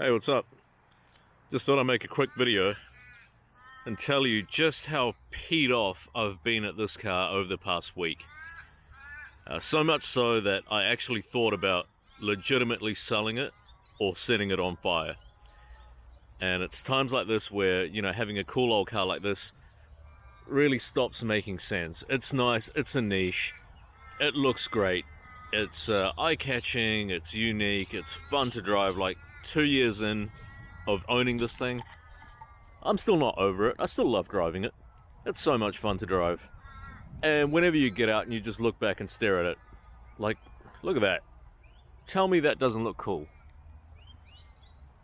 Hey, what's up? Just thought I'd make a quick video and tell you just how peed off I've been at this car over the past week. So much so that I actually thought about legitimately selling it or setting it on fire. And it's times like this where, you know, having a cool old car like this really stops making sense. It's nice, it's a niche, it looks great, it's eye-catching, it's unique, it's fun to drive. Like 2 years in of owning this thing, I'm still not over it. I still love driving it. It's so much fun to drive. And whenever you get out and you just look back and stare at it, like, look at that. Tell me that doesn't look cool.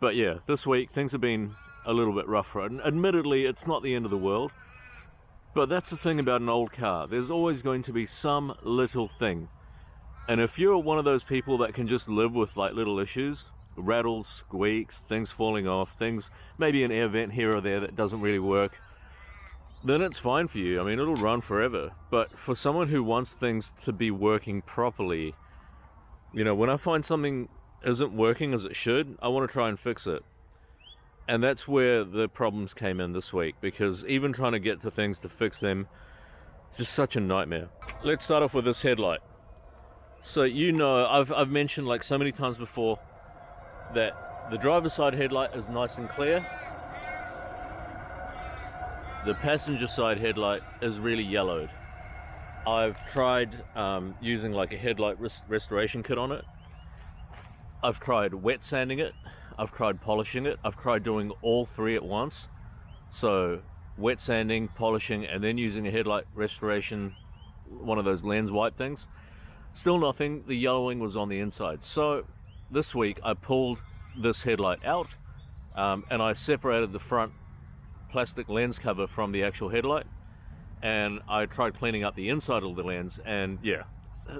But yeah, this week things have been a little bit rough for it. And admittedly, it's not the end of the world. But that's the thing about an old car. There's always going to be some little thing. And if you're one of those people that can just live with like little issues, rattles, squeaks, things falling off, things, maybe an air vent here or there that doesn't really work, then it's fine for you. I mean, it'll run forever. But for someone who wants things to be working properly, you know, when I find something isn't working as it should, I want to try and fix it. And that's where the problems came in this week, because even trying to get to things to fix them is just such a nightmare. Let's start off with this headlight. So, you know, I've mentioned like so many times before that the driver's side headlight is nice and clear. The passenger side headlight is really yellowed. I've tried using like a headlight restoration kit on it. I've tried wet sanding it. I've tried polishing it. I've tried doing all three at once. So wet sanding, polishing, and then using a headlight restoration, one of those lens wipe things. Still nothing. The yellowing was on the inside. So this week I pulled this headlight out and I separated the front plastic lens cover from the actual headlight, and I tried cleaning up the inside of the lens, and yeah,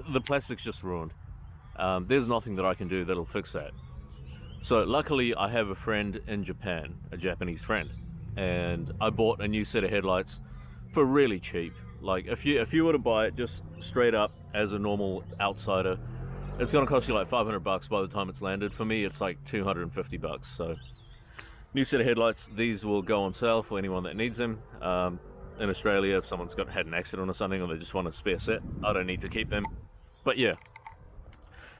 the plastic's just ruined. There's nothing that I can do that'll fix that. So luckily I have a friend in Japan, a Japanese friend, and I bought a new set of headlights for really cheap. Like if you were to buy it just straight up as a normal outsider, it's gonna cost you like $500 by the time it's landed. For me, it's like $250. So new set of headlights. These will go on sale for anyone that needs them. In Australia, if someone's had an accident or something, or they just want a spare set, I don't need to keep them. But yeah,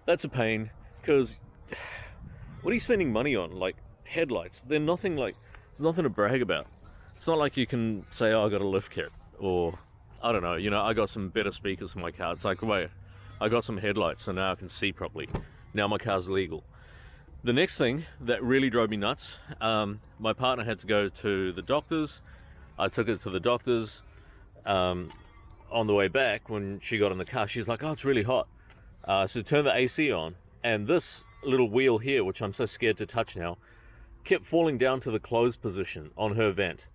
that's a pain, because what are you spending money on? Like headlights, they're nothing, like, there's nothing to brag about. It's not like you can say, oh, I got a lift kit, or I don't know, you know, I got some better speakers for my car. It's like, wait, I got some headlights, so now I can see properly. Now my car's legal. The next thing that really drove me nuts, my partner had to go to the doctor's. I took it to the doctor's. On the way back, when she got in the car, she's like, oh, it's really hot. So turn the AC on, and this little wheel here, which I'm so scared to touch now, kept falling down to the closed position on her vent.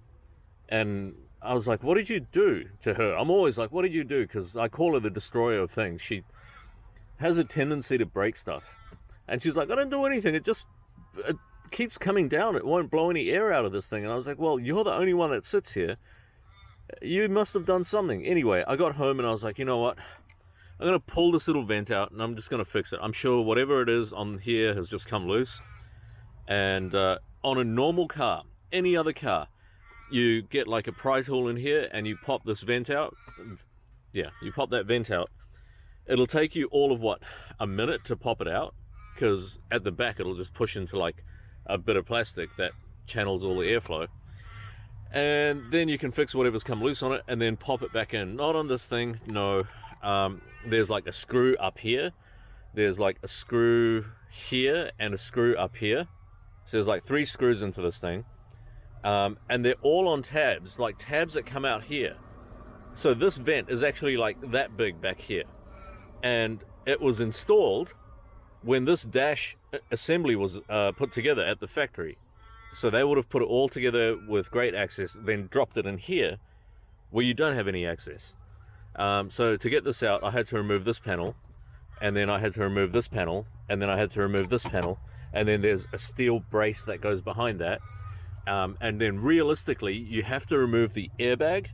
And I was like, what did you do to her? I'm always like, what did you do? Because I call her the destroyer of things. She has a tendency to break stuff. And she's like, I don't do anything. It keeps coming down. It won't blow any air out of this thing. And I was like, well, you're the only one that sits here. You must have done something. Anyway, I got home and I was like, you know what? I'm going to pull this little vent out and I'm just going to fix it. I'm sure whatever it is on here has just come loose. And on a normal car, any other car, you get like a pry tool in here and you pop this vent out. Yeah, you pop that vent out. It'll take you all of, what, a minute to pop it out, because at the back it'll just push into like a bit of plastic that channels all the airflow. And then you can fix whatever's come loose on it and then pop it back in. Not on this thing, no. There's like a screw up here. There's like a screw here and a screw up here. So there's like 3 screws into this thing. And they're all on tabs, like tabs that come out here. So this vent is actually like that big back here. And it was installed when this dash assembly was put together at the factory. So they would have put it all together with great access, then dropped it in here where you don't have any access. So to get this out, I had to remove this panel, and then I had to remove this panel, and then I had to remove this panel, and then there's a steel brace that goes behind that. And then realistically, you have to remove the airbag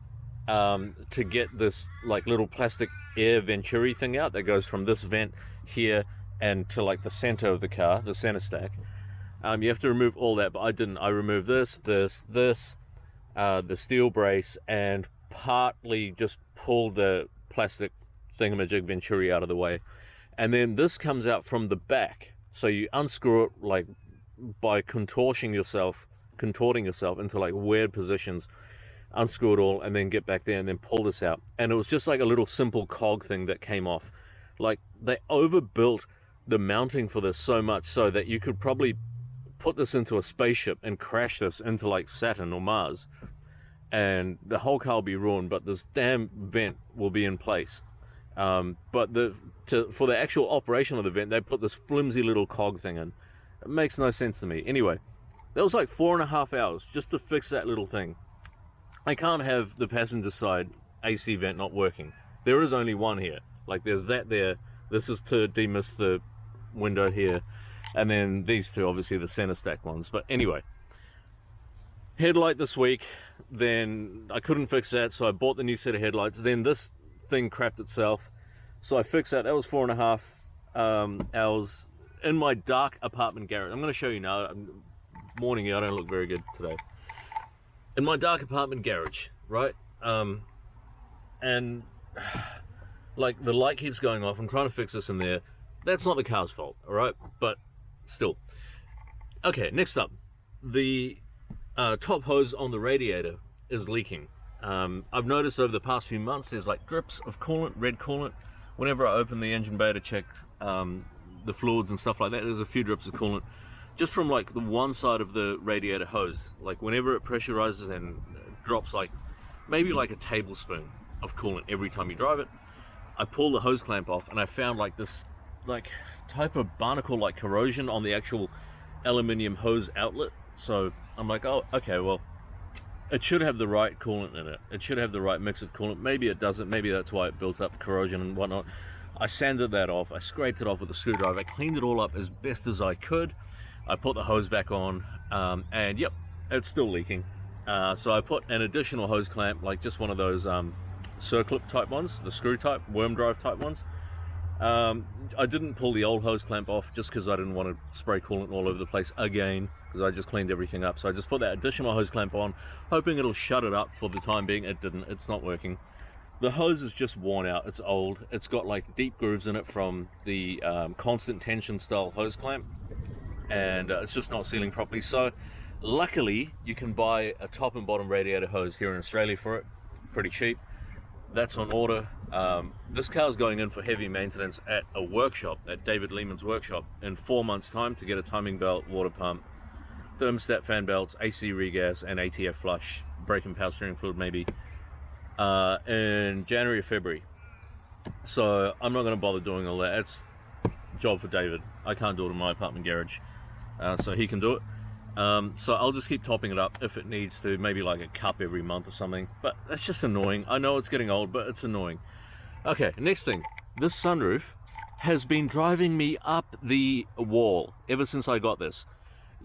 to get this like little plastic air venturi thing out that goes from this vent here and to like the center of the car, the center stack. You have to remove all that, but I didn't. I removed this, the steel brace, and partly just pulled the plastic thingamajig venturi out of the way. And then this comes out from the back. So you unscrew it like by contorting yourself into like weird positions, unscrew it all, and then get back there and then pull this out. And it was just like a little simple cog thing that came off. Like, they overbuilt the mounting for this so much so that you could probably put this into a spaceship and crash this into like Saturn or Mars, and the whole car will be ruined, but this damn vent will be in place. But for the actual operation of the vent, they put this flimsy little cog thing in. It makes no sense to me. Anyway, that was like 4.5 hours just to fix that little thing. I can't have the passenger side AC vent not working. There is only one here. Like, there's that there. This is to demist the window here. And then these two, obviously the center stack ones. But anyway, headlight this week. Then I couldn't fix that, so I bought the new set of headlights. Then this thing crapped itself, so I fixed that. That was 4.5 hours in my dark apartment garage. I'm going to show you now. I'm warning you, I don't look very good today. In my dark apartment garage, right? And like, the light keeps going off. I'm trying to fix this in there. That's not the car's fault, all right? But still. Okay, next up, the top hose on the radiator is leaking. I've noticed over the past few months there's like drips of coolant, red coolant. Whenever I open the engine bay to check the fluids and stuff like that, there's a few drips of coolant just from like the one side of the radiator hose. Like, whenever it pressurizes and drops like maybe like a tablespoon of coolant every time you drive it. I pulled the hose clamp off and I found like this like type of barnacle like corrosion on the actual aluminium hose outlet. So I'm like, oh, okay, well, it should have the right coolant in it. It should have the right mix of coolant. Maybe it doesn't. Maybe that's why it built up corrosion and whatnot. I sanded that off. I scraped it off with a screwdriver. I cleaned it all up as best as I could. I put the hose back on, and yep, it's still leaking. So I put an additional hose clamp, like just one of those circlip type ones, the screw type, worm drive type ones. I didn't pull the old hose clamp off just because I didn't want to spray coolant all over the place again, because I just cleaned everything up. So I just put that additional hose clamp on, hoping it'll shut it up for the time being. It didn't. It's not working. The hose is just worn out. It's old. It's got like deep grooves in it from the constant tension style hose clamp, and it's just not sealing properly. So luckily you can buy a top and bottom radiator hose here in Australia for it, pretty cheap. That's on order. This car's going in for heavy maintenance at a workshop, at David Lehman's workshop, in 4 months time, to get a timing belt, water pump, thermostat, fan belts, AC regas, and ATF flush, brake and power steering fluid maybe, in January or February. So I'm not going to bother doing all that. It's a job for David. I can't do it in my apartment garage, so he can do it. So I'll just keep topping it up if it needs to, maybe like a cup every month or something. But that's just annoying. I know it's getting old, but it's annoying. Okay, next thing. This sunroof has been driving me up the wall ever since I got this.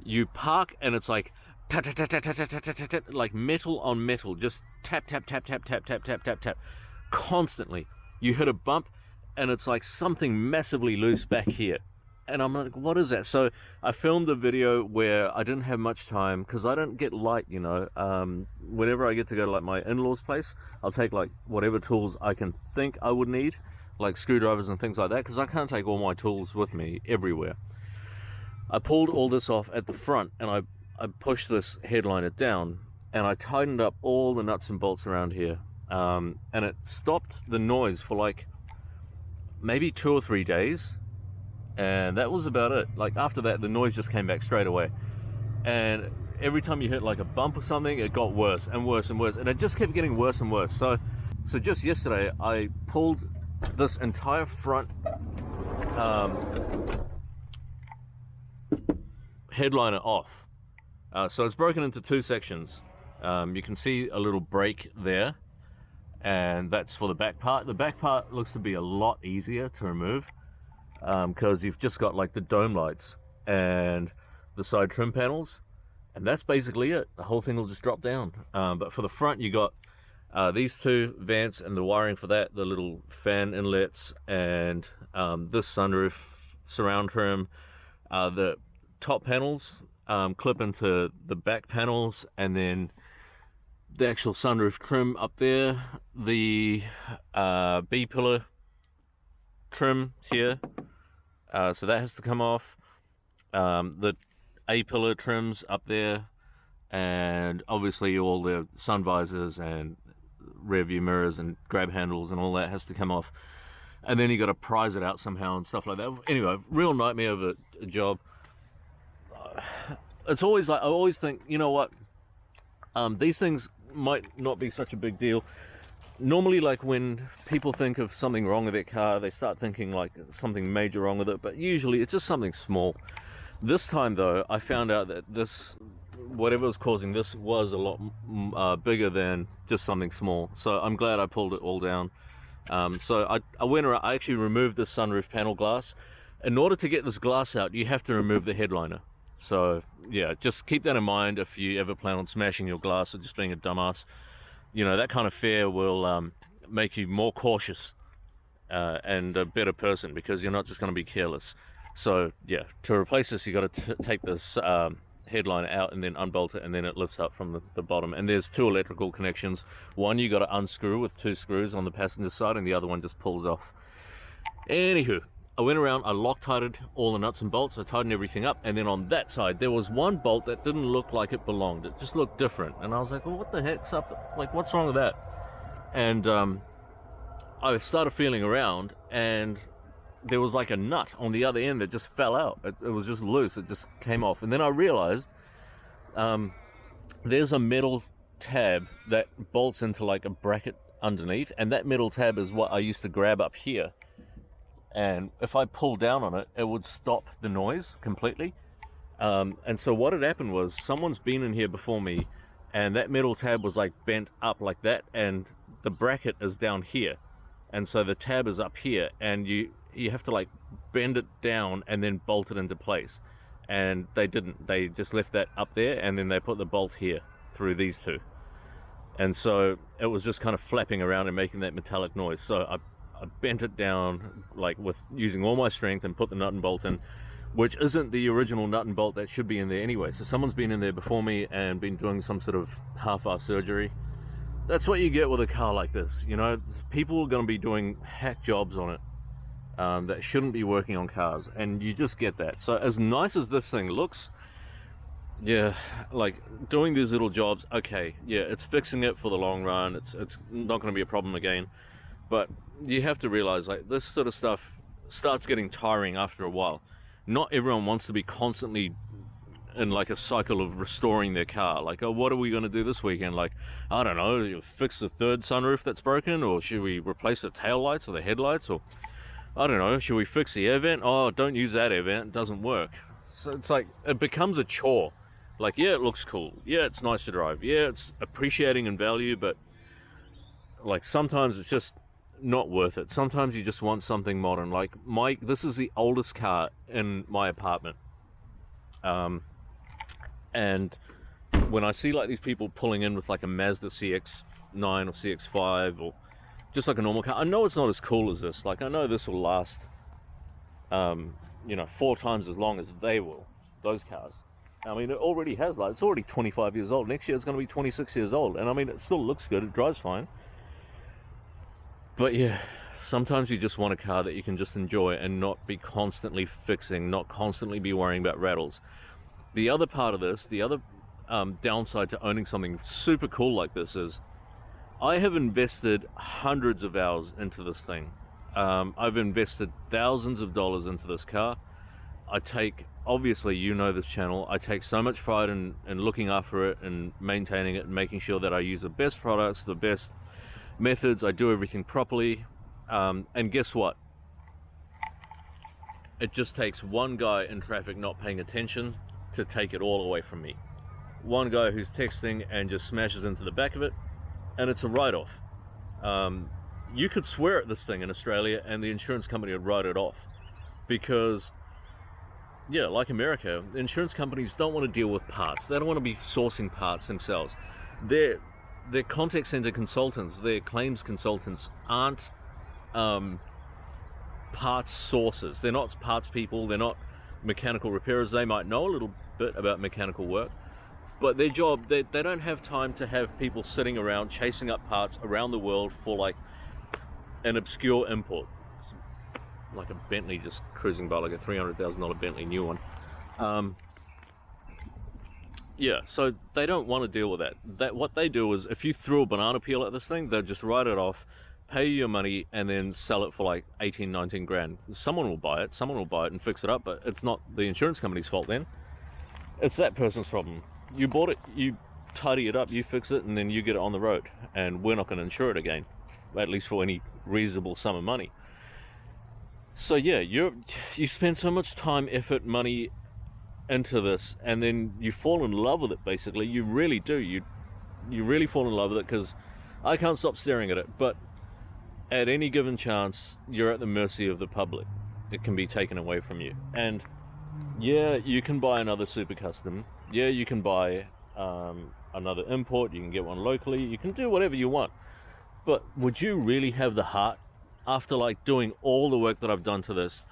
You park and it's like tap, tap, tap, tap, tap, tap, tap, tap, tap, like metal on metal, just tap, tap, tap, tap, tap, tap, tap, tap, tap, constantly. You hit a bump and it's like something massively loose back here. And I'm like, what is that? So I filmed a video where I didn't have much time, because I don't get light, you know. Whenever I get to go to like my in-laws place, I'll take like whatever tools I can think I would need, like screwdrivers and things like that, because I can't take all my tools with me everywhere. I pulled all this off at the front, and I pushed this headliner down, and I tightened up all the nuts and bolts around here, and it stopped the noise for like maybe 2 or 3 days. And that was about it. Like, after that, the noise just came back straight away. And every time you hit like a bump or something, it got worse and worse and worse. And it just kept getting worse and worse. So just yesterday, I pulled this entire front headliner off. So it's broken into 2 sections. You can see a little break there. And that's for the back part. The back part looks to be a lot easier to remove, because you've just got like the dome lights and the side trim panels, and that's basically it. The whole thing will just drop down. But for the front, you got these 2 vents and the wiring for that, the little fan inlets, and this sunroof surround trim, the top panels clip into the back panels, and then the actual sunroof trim up there, the B pillar trim here, so that has to come off, the A pillar trims up there, and obviously all the sun visors and rear view mirrors and grab handles and all that has to come off, and then you got to prise it out somehow and stuff like that. Anyway, real nightmare of a job. It's always like, I always think, you know what, these things might not be such a big deal. Normally, like, when people think of something wrong with their car, they start thinking like something major wrong with it, but usually it's just something small. This time though, I found out that this, whatever was causing this, was a lot bigger than just something small. So I'm glad I pulled it all down. So I went around, I actually removed the sunroof panel glass. In order to get this glass out, you have to remove the headliner. So yeah, just keep that in mind if you ever plan on smashing your glass or just being a dumbass. You know, that kind of fear will make you more cautious and a better person, because you're not just going to be careless. So yeah, to replace this, you got to take this headliner out and then unbolt it, and then it lifts up from the bottom. And there's two electrical connections. One you got to unscrew with 2 screws on the passenger side, and the other one just pulls off. Anywho, I went around, I Loctited all the nuts and bolts, I tightened everything up, and then on that side there was one bolt that didn't look like it belonged. It just looked different, and I was like, well, what the heck's up? Like, what's wrong with that? And I started feeling around, and there was like a nut on the other end that just fell out. It was just loose, it just came off. And then I realized there's a metal tab that bolts into like a bracket underneath, and that metal tab is what I used to grab up here. And if I pull down on it, it would stop the noise completely. And so what had happened was, someone's been in here before me, and that metal tab was like bent up like that, and the bracket is down here, and so the tab is up here, and you have to like bend it down and then bolt it into place. And they didn't. They just left that up there, and then they put the bolt here through these two, and so it was just kind of flapping around and making that metallic noise. So I bent it down like with using all my strength and put the nut and bolt in, which isn't the original nut and bolt that should be in there anyway. So someone's been in there before me and been doing some sort of half-ass surgery. That's what you get with a car like this. You know, people are going to be doing hack jobs on it that shouldn't be working on cars, and you just get that. So as nice as this thing looks, yeah, like doing these little jobs, okay, yeah, it's fixing it for the long run. It's not going to be a problem again. But you have to realize, like, this sort of stuff starts getting tiring after a while. Not everyone wants to be constantly in like a cycle of restoring their car. Like, oh, what are we going to do this weekend? Like, I don't know, fix the third sunroof that's broken, or should we replace the tail lights or the headlights, or I don't know, should we fix the air vent? Oh, don't use that air vent, it doesn't work. So it's like, it becomes a chore. Like, yeah, it looks cool, yeah, it's nice to drive, yeah, it's appreciating in value, but like sometimes it's just not worth it. Sometimes you just want something modern. Like this is the oldest car in my apartment, and when I see like these people pulling in with like a Mazda CX-9 or CX-5 or just like a normal car, I know it's not as cool as this. Like, I know this will last you know, 4 times as long as they will, those cars. I mean, it already has, like, it's already 25 years old. Next year it's going to be 26 years old, and I mean, it still looks good, it drives fine. But yeah, sometimes you just want a car that you can just enjoy and not be constantly fixing, not constantly be worrying about rattles. The other part of this, the other downside to owning something super cool like this is, I have invested hundreds of hours into this thing. I've invested thousands of dollars into this car. I take, obviously, you know this channel, I take so much pride in looking after it and maintaining it and making sure that I use the best products, the best methods, I do everything properly, and guess what? It just takes one guy in traffic not paying attention to take it all away from me. One guy who's texting and just smashes into the back of it, and it's a write-off. You could swear at this thing in Australia and the insurance company would write it off, because yeah, like America, insurance companies don't want to deal with parts. They don't want to be sourcing parts themselves. Their contact center consultants, their claims consultants aren't parts sources. They're not parts people. They're not mechanical repairers. They might know a little bit about mechanical work, but their job, they don't have time to have people sitting around chasing up parts around the world for like an obscure import. It's like a Bentley just cruising by, like a $300,000 Bentley, new one. Yeah, so they don't want to deal with that. What they do is, if you threw a banana peel at this thing, they'll just write it off, pay you your money, and then sell it for like 18, 19 grand. Someone will buy it and fix it up, but it's not the insurance company's fault then. It's that person's problem. You bought it, you tidy it up, you fix it, and then you get it on the road, and we're not going to insure it again, at least for any reasonable sum of money. So yeah, you spend so much time, effort, money into this, and then you fall in love with it. Basically, you really do. You really fall in love with it, because I can't stop staring at it. But at any given chance, you're at the mercy of the public. It can be taken away from you. And yeah, you can buy another super custom. Yeah, you can buy another import. You can get one locally. You can do whatever you want. But would you really have the heart, after like doing all the work that I've done to this?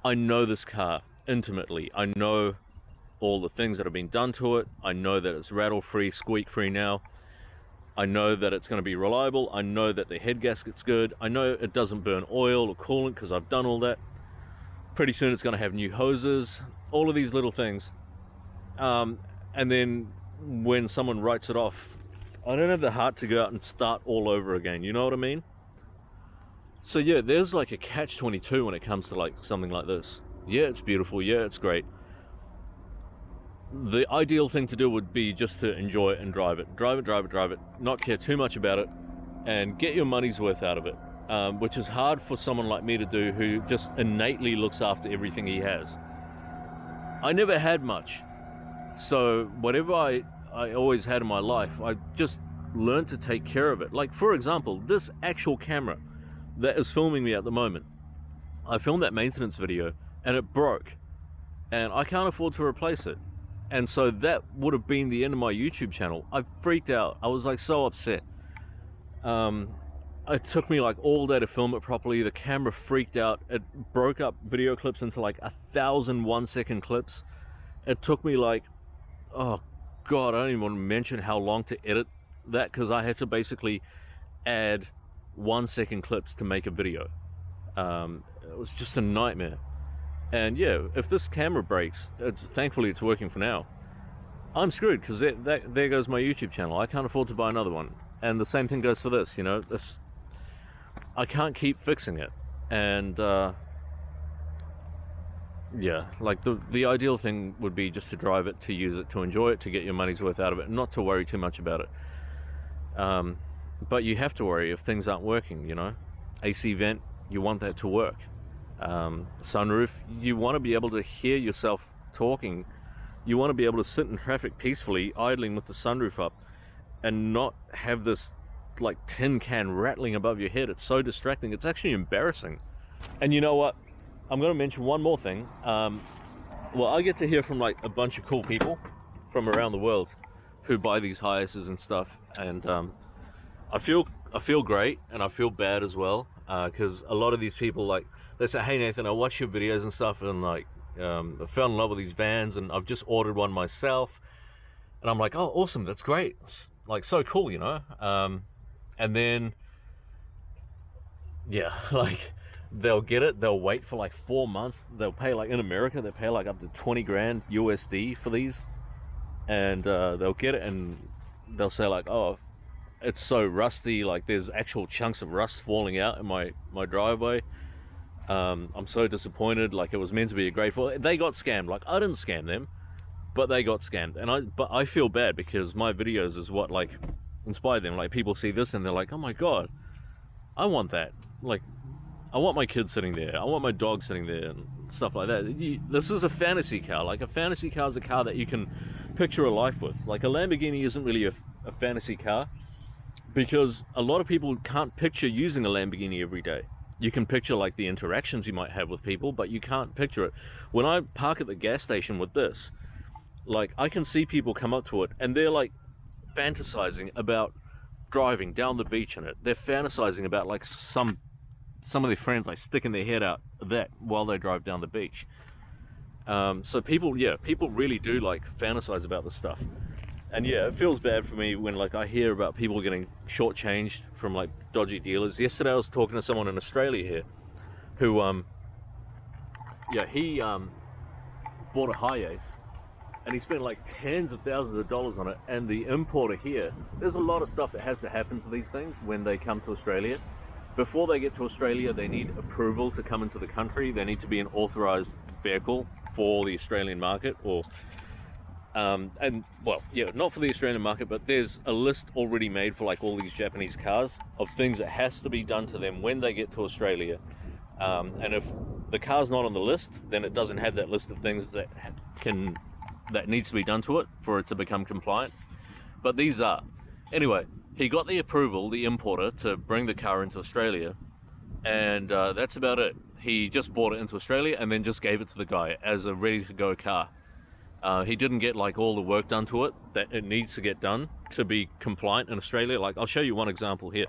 I know this car intimately. I know all the things that have been done to it. I know that it's rattle free, squeak free now. I know that it's going to be reliable. I know that the head gasket's good. I know it doesn't burn oil or coolant, because I've done all that. Pretty soon it's going to have new hoses, all of these little things. And then when someone writes it off, I don't have the heart to go out and start all over again, you know what I mean? So yeah, there's like a catch-22 when it comes to like something like this. Yeah, it's beautiful. Yeah, it's great. The ideal thing to do would be just to enjoy it and drive it. Drive it, not care too much about it, and get your money's worth out of it, which is hard for someone like me to do, who just innately looks after everything he has. I never had much, so whatever I always had in my life, I just learned to take care of it. Like, for example, this actual camera that is filming me at the moment, I filmed that maintenance video and it broke, and I can't afford to replace it. And so that would have been the end of my YouTube channel. I freaked out. I was like so upset. It took me like all day to film it properly. The camera freaked out. It broke up video clips into like 1,000 1-second clips. It took me like, oh God, I don't even want to mention how long to edit that, because I had to basically add 1-second clips to make a video. It was just a nightmare. And yeah, if this camera breaks, thankfully it's working for now, I'm screwed, because there goes my YouTube channel. I can't afford to buy another one. And the same thing goes for this, you know. I can't keep fixing it. And yeah, like the ideal thing would be just to drive it, to use it, to enjoy it, to get your money's worth out of it, and not to worry too much about it. But you have to worry if things aren't working, you know. AC vent, you want that to work. Sunroof, you want to be able to hear yourself talking. You want to be able to sit in traffic peacefully, idling with the sunroof up, and not have this like tin can rattling above your head. It's so distracting. It's actually embarrassing. And you know what? I'm going to mention one more thing. Well, I get to hear from like a bunch of cool people from around the world who buy these Hiaces and stuff, and I feel great, and I feel bad as well, because a lot of these people, like, they say, hey Nathan, I watch your videos and stuff, and like I fell in love with these vans, and I've just ordered one myself. And I'm like, oh awesome, that's great, it's like so cool, you know. And then yeah, like they'll get it, they'll wait for like 4 months, they'll pay, like in America they pay like up to 20 grand USD for these, and they'll get it and they'll say like, oh, it's so rusty, like there's actual chunks of rust falling out in my driveway. I'm so disappointed, like it was meant to be a great fall. They got scammed. Like, I didn't scam them, but they got scammed. And I feel bad, because my videos is what like inspired them. Like, people see this and they're like, oh my God, I want that. Like, I want my kid sitting there, I want my dog sitting there, and stuff like that. This is a fantasy car. Like, a fantasy car is a car that you can picture a life with. Like, a Lamborghini isn't really a fantasy car, because a lot of people can't picture using a Lamborghini every day. You can picture like the interactions you might have with people, but you can't picture it. When I park at the gas station with this, like, I can see people come up to it and they're like fantasizing about driving down the beach in it. They're fantasizing about like some of their friends like sticking their head out that while they drive down the beach. So people, yeah, people really do like fantasize about this stuff. And yeah, it feels bad for me when like I hear about people getting shortchanged from like dodgy dealers. Yesterday I was talking to someone in Australia here who yeah, he bought a Hi-Ace and he spent like tens of thousands of dollars on it, and the importer here, there's a lot of stuff that has to happen to these things when they come to Australia. Before they get to Australia, they need approval to come into the country. They need to be an authorized vehicle for the Australian market, or and well, yeah, not for the Australian market, but there's a list already made for like all these Japanese cars of things that has to be done to them when they get to Australia. And if the car's not on the list, then it doesn't have that list of things that needs to be done to it for it to become compliant. But these are. Anyway, he got the approval, the importer, to bring the car into Australia, and that's about it. He just bought it into Australia and then just gave it to the guy as a ready-to-go car. He didn't get like all the work done to it that it needs to get done to be compliant in Australia. Like, I'll show you one example here.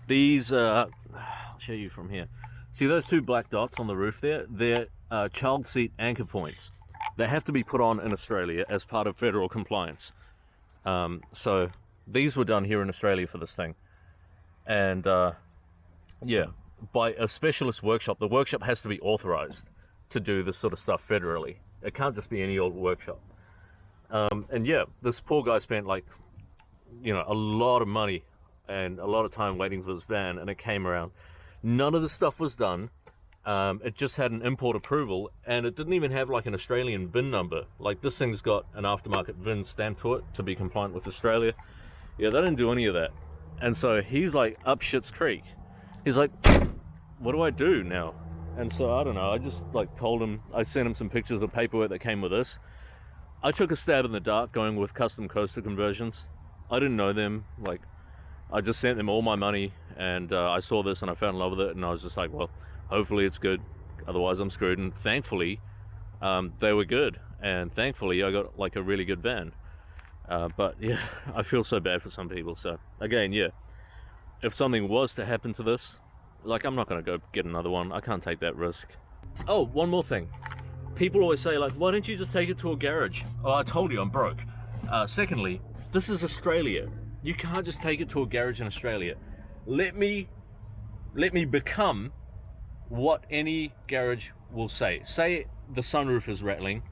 These, I'll show you from here. See those two black dots on the roof there? They're child seat anchor points. They have to be put on in Australia as part of federal compliance. So these were done here in Australia for this thing. And yeah, by a specialist workshop. The workshop has to be authorized to do this sort of stuff federally. It can't just be any old workshop. And yeah, this poor guy spent like, you know, a lot of money and a lot of time waiting for this van, and it came around. None of the stuff was done. It just had an import approval, and it didn't even have like an Australian VIN number. Like, this thing's got an aftermarket VIN stamped to it to be compliant with Australia. Yeah, they didn't do any of that. And so he's like up shit's creek. He's like, what do I do now? And so I don't know, I just like told him, I sent him some pictures of paperwork that came with this. I took a stab in the dark going with custom coaster conversions. I didn't know them. Like, I just sent them all my money, and I saw this and I fell in love with it, and I was just like, well, hopefully it's good, otherwise I'm screwed. And thankfully they were good, and thankfully I got like a really good van. But yeah, I feel so bad for some people. So again, yeah, if something was to happen to this, like, I'm not gonna go get another one. I can't take that risk. Oh, one more thing. People always say like, why don't you just take it to a garage? Oh, I told you I'm broke. Secondly, this is Australia. You can't just take it to a garage in Australia. Let me become what any garage will say. Say the sunroof is rattling,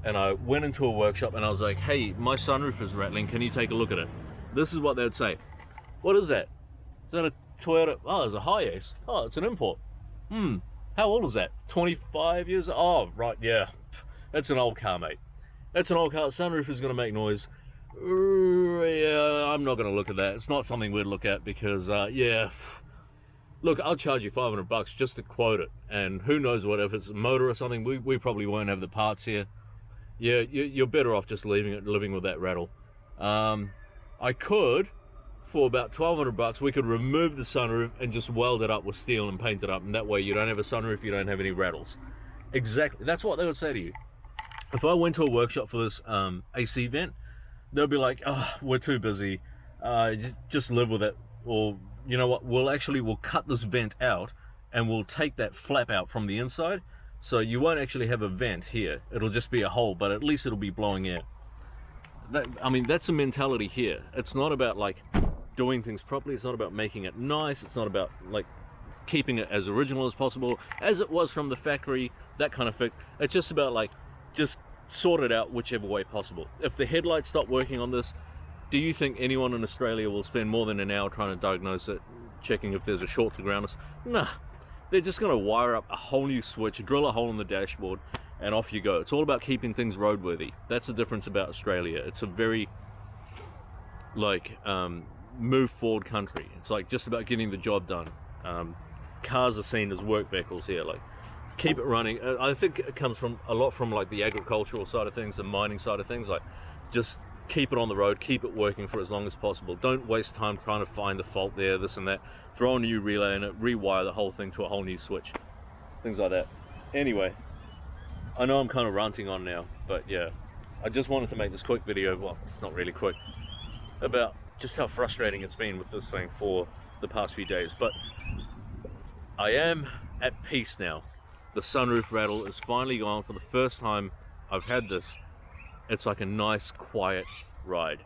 and I went into a workshop and I was like, hey, my sunroof is rattling, can you take a look at it? This is what they would say. What is that? Is that a Toyota? Oh, it's a Hi-Ace. Oh, it's an import. How old is that? 25 years? Oh, right, yeah. That's an old car, mate. That's an old car. Sunroof is going to make noise. Yeah, I'm not going to look at that. It's not something we'd look at because, yeah. Look, I'll charge you $500 just to quote it. And who knows what, if it's a motor or something, we probably won't have the parts here. Yeah, you're better off just living with that rattle. I could, for about $1,200, we could remove the sunroof and just weld it up with steel and paint it up. And that way you don't have a sunroof, you don't have any rattles. Exactly, that's what they would say to you. If I went to a workshop for this AC vent, they'll be like, oh, we're too busy, just live with it. Or, you know what, we'll cut this vent out and we'll take that flap out from the inside, so you won't actually have a vent here. It'll just be a hole, but at least it'll be blowing air. I mean, that's a mentality here. It's not about like doing things properly. It's not about making it nice. It's not about like keeping it as original as possible, as it was from the factory, that kind of fix. It's just about like, just sort it out whichever way possible. If the headlights stop working on this, do you think anyone in Australia will spend more than an hour trying to diagnose it, checking if there's a short to ground? Nah, they're just going to wire up a whole new switch, drill a hole in the dashboard, and off you go. It's all about keeping things roadworthy. That's the difference about Australia. It's a very like move forward country. It's like just about getting the job done. Cars are seen as work vehicles here. Like, keep it running. I think it comes from a lot from like the agricultural side of things, the mining side of things. Like, just keep it on the road, keep it working for as long as possible. Don't waste time trying to find the fault there, this and that. Throw a new relay in it, rewire the whole thing to a whole new switch, things like that. Anyway, I know I'm kind of ranting on now, but yeah, I just wanted to make this quick video. Well, it's not really quick, about just how frustrating it's been with this thing for the past few days. But I am at peace now. The sunroof rattle is finally gone. For the first time I've had this, it's like a nice quiet ride.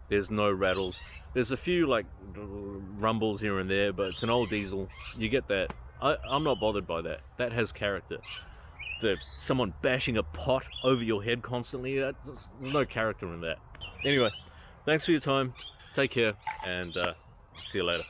There's no rattles. There's a few like rumbles here and there, but it's an old diesel. You get that. I'm not bothered by that. That has character. Someone bashing a pot over your head constantly, there's no character in that. Anyway, thanks for your time. Take care, and see you later.